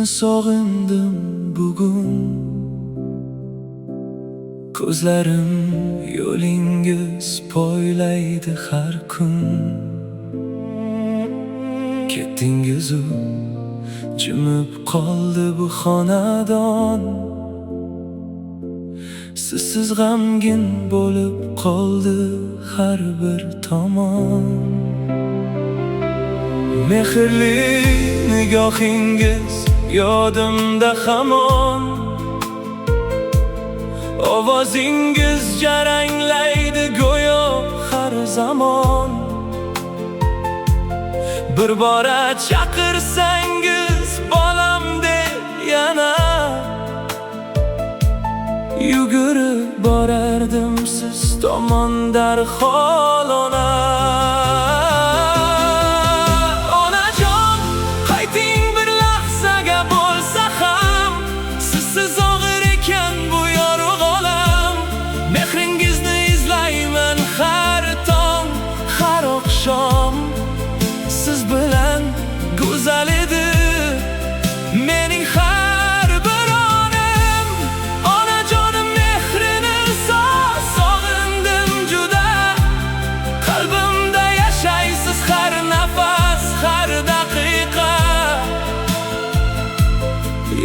Sizni sog'indim bugun. Ko'zlarim yo'lingiz poylaydi har kun. Ketdingiz-u jimib qoldi bu xonadon. Sizsiz g'amgin bo'lib qoldi har bir tomon. Mehrli nigohingiz yodimda hamon. Ovozingiz jaranglaydi go'yo har zamon. Bir bora chaqirsangiz bolam deb yana yugurib borardim siz tomon darhol ona. Onajon, qayting bir lahzaga bo'lsa ham. Sizsiz og'ir ekan bu yorug' olam. Mehringizni izlayman har tong, har oqshom. Siz bilan go'zal edi mening har bir onim. Onajonim mehrini sog'indim juda. Qalbimda yashaysiz har nafas, har daqiqa.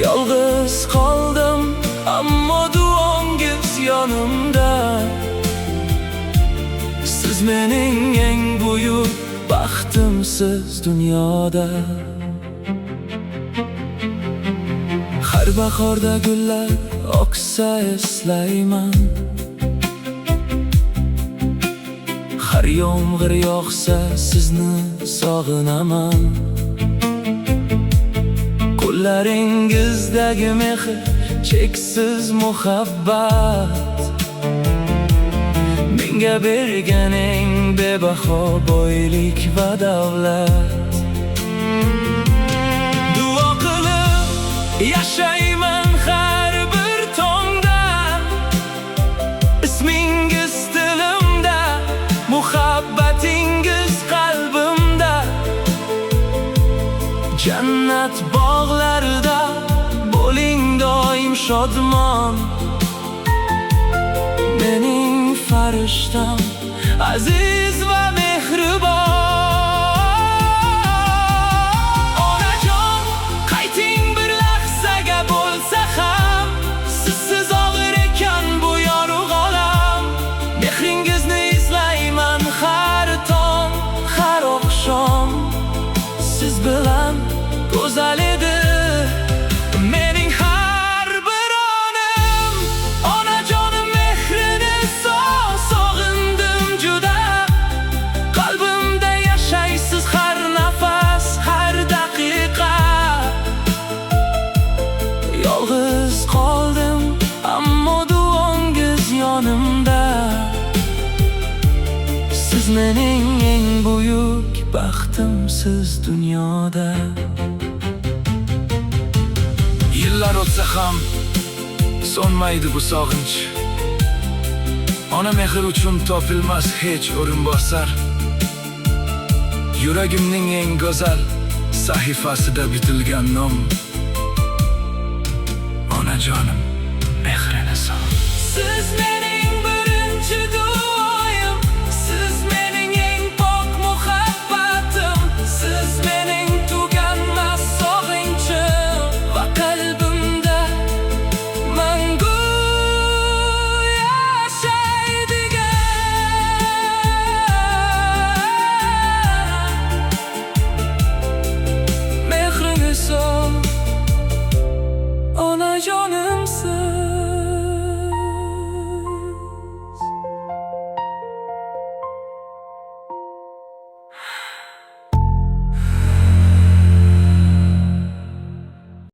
Yolg'iz qoldim ammo duongiz yonimda. Siz mening eng buyuk baxtimsiz dunyoda. Har bahorda gullar oqsa eslayman. Har yomg'ir yog'sa sizni sog'inaman. Qo'llaringizdagi mehr cheksiz muhabbat. Menga bergan eng bebaho boylik va davlat. Duo qilib yashayman har bir tongda. Ismingiz tilimda, muhabbatingiz qalbimda. Jannat bog'larida bo'ling doim shodmon. Mening farishtam aziz va mehribon. Onajon, qayting bir lahzaga bo'lsa ham. Sizsiz og'ir ekan bu yorug' olam. Mehringizni izlayman har tong, har oqshom. Siz bilan go'zal edi mening har bir onim. Onajonim mehrini sog'indim juda. Qalbimda yashaysiz har nafas, har daqiqa. Yolg'iz qoldim ammo duongiz yonimda. Siz mening eng buyuk baxtimsiz dunyoda. Yillar o'tsa ham so'nmaydi bu sog'inch. Ona mehr uchun topilmas hech o'rinbosar. Yuragimning eng go'zal sahifasida bitilgan nom. Onajonim.